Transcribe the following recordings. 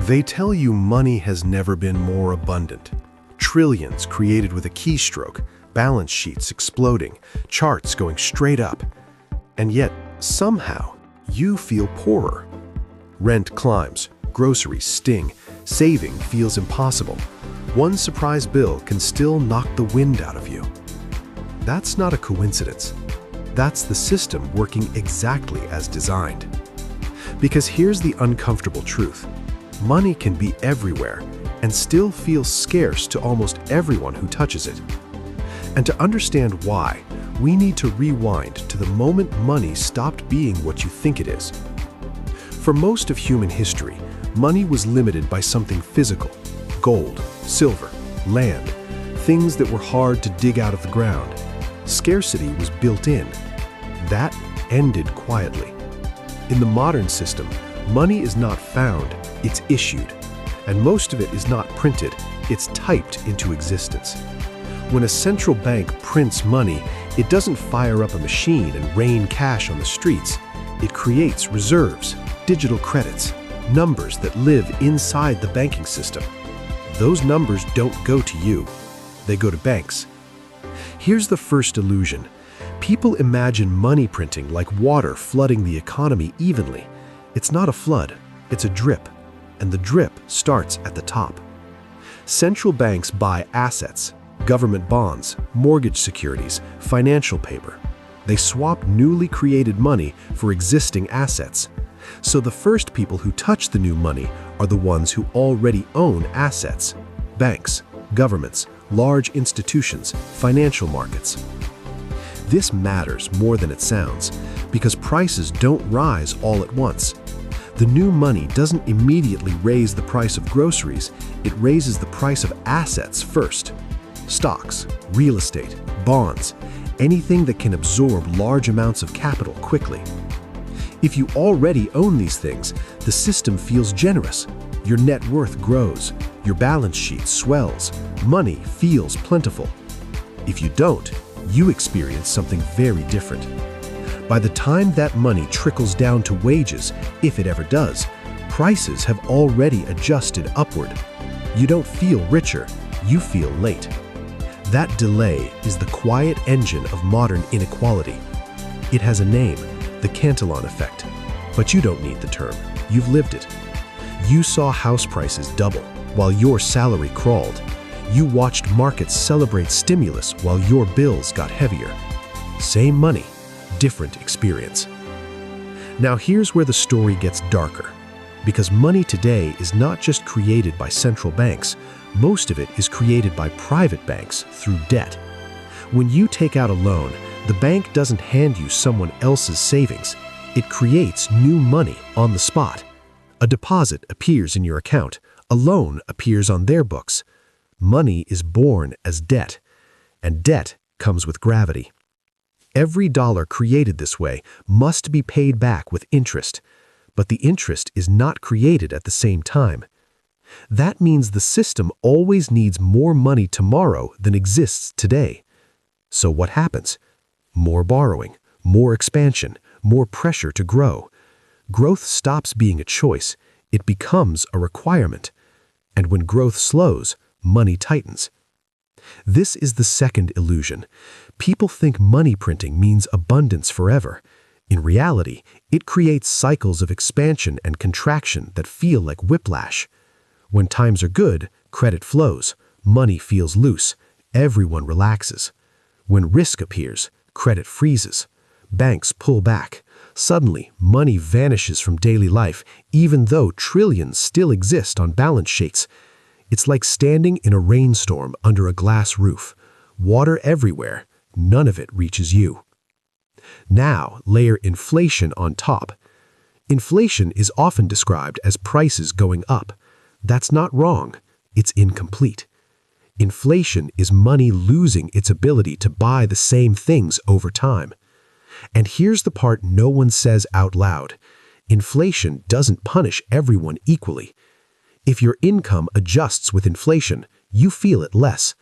They tell you money has never been more abundant. Trillions created with a keystroke, balance sheets exploding, charts going straight up. And yet, somehow, you feel poorer. Rent climbs, groceries sting, saving feels impossible. One surprise bill can still knock the wind out of you. That's not a coincidence. That's the system working exactly as designed. Because here's the uncomfortable truth. Money can be everywhere and still feel scarce to almost everyone who touches it. And to understand why, we need to rewind to the moment money stopped being what you think it is. For most of human history, money was limited by something physical: gold, silver, land, things that were hard to dig out of the ground. Scarcity was built in. That ended quietly. In the modern system, money is not found, it's issued. And most of it is not printed, it's typed into existence. When a central bank prints money, it doesn't fire up a machine and rain cash on the streets. It creates reserves, digital credits, numbers that live inside the banking system. Those numbers don't go to you, they go to banks. Here's the first illusion. People imagine money printing like water flooding the economy evenly. It's not a flood, it's a drip, and the drip starts at the top. Central banks buy assets, government bonds, mortgage securities, financial paper. They swap newly created money for existing assets. So the first people who touch the new money are the ones who already own assets: banks, governments, large institutions, financial markets. This matters more than it sounds, because prices don't rise all at once. The new money doesn't immediately raise the price of groceries, it raises the price of assets first. Stocks, real estate, bonds, anything that can absorb large amounts of capital quickly. If you already own these things, the system feels generous. Your net worth grows, your balance sheet swells, money feels plentiful. If you don't, you experience something very different. By the time that money trickles down to wages, if it ever does, prices have already adjusted upward. You don't feel richer, you feel late. That delay is the quiet engine of modern inequality. It has a name, the Cantillon effect. But you don't need the term, you've lived it. You saw house prices double while your salary crawled. You watched markets celebrate stimulus while your bills got heavier. Same money, different experience. Now here's where the story gets darker. Because money today is not just created by central banks, most of it is created by private banks through debt. When you take out a loan, the bank doesn't hand you someone else's savings. It creates new money on the spot. A deposit appears in your account. A loan appears on their books. Money is born as debt, and debt comes with gravity. Every dollar created this way must be paid back with interest, but the interest is not created at the same time. That means the system always needs more money tomorrow than exists today. So what happens? More borrowing, more expansion, more pressure to grow. Growth stops being a choice, it becomes a requirement. And when growth slows, money tightens. This is the second illusion. People think money printing means abundance forever. In reality, it creates cycles of expansion and contraction that feel like whiplash. When times are good, credit flows, money feels loose, everyone relaxes. When risk appears, credit freezes. Banks pull back. Suddenly, money vanishes from daily life, even though trillions still exist on balance sheets. It's like standing in a rainstorm under a glass roof. Water everywhere, none of it reaches you. Now, layer inflation on top. Inflation is often described as prices going up. That's not wrong, it's incomplete. Inflation is money losing its ability to buy the same things over time. And here's the part no one says out loud. Inflation doesn't punish everyone equally. If your income adjusts with inflation, you feel it less.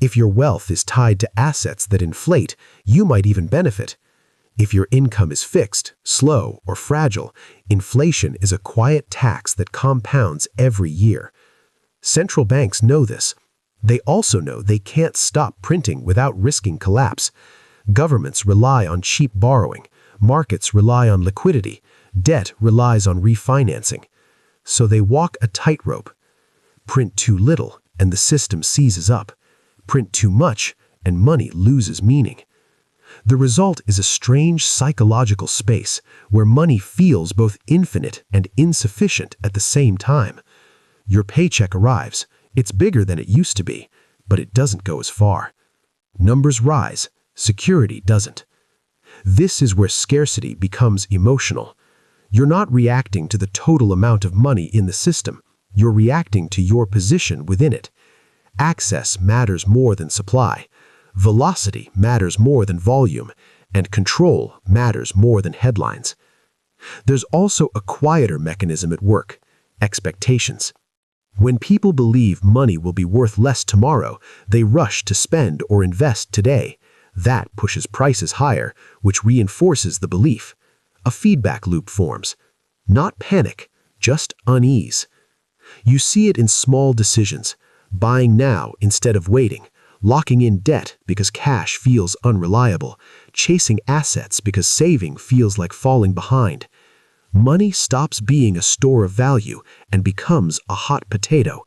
If your wealth is tied to assets that inflate, you might even benefit. If your income is fixed, slow, or fragile, inflation is a quiet tax that compounds every year. Central banks know this. They also know they can't stop printing without risking collapse. Governments rely on cheap borrowing. Markets rely on liquidity. Debt relies on refinancing. So they walk a tightrope. Print too little, and the system seizes up. Print too much, and money loses meaning. The result is a strange psychological space where money feels both infinite and insufficient at the same time. Your paycheck arrives. It's bigger than it used to be, but it doesn't go as far. Numbers rise. Security doesn't. This is where scarcity becomes emotional. You're not reacting to the total amount of money in the system. You're reacting to your position within it. Access matters more than supply. Velocity matters more than volume. And control matters more than headlines. There's also a quieter mechanism at work: expectations. When people believe money will be worth less tomorrow, they rush to spend or invest today. That pushes prices higher, which reinforces the belief. A feedback loop forms. Not panic, just unease. You see it in small decisions: buying now instead of waiting, locking in debt because cash feels unreliable, chasing assets because saving feels like falling behind. Money stops being a store of value and becomes a hot potato.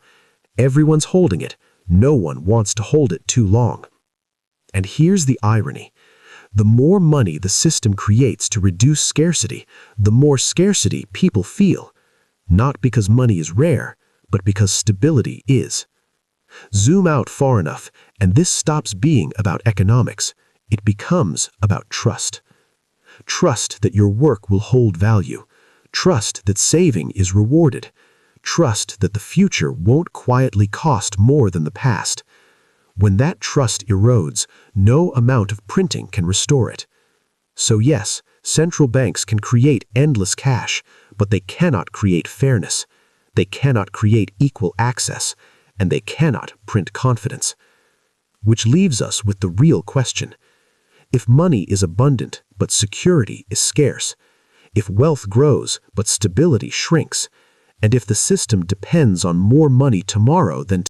Everyone's holding it. No one wants to hold it too long. And here's the irony. The more money the system creates to reduce scarcity, the more scarcity people feel. Not because money is rare, but because stability is. Zoom out far enough, and this stops being about economics. It becomes about trust. Trust that your work will hold value. Trust that saving is rewarded. Trust that the future won't quietly cost more than the past. When that trust erodes, no amount of printing can restore it. So yes, central banks can create endless cash, but they cannot create fairness. They cannot create equal access, and they cannot print confidence. Which leaves us with the real question. If money is abundant, but security is scarce, if wealth grows, but stability shrinks, and if the system depends on more money tomorrow than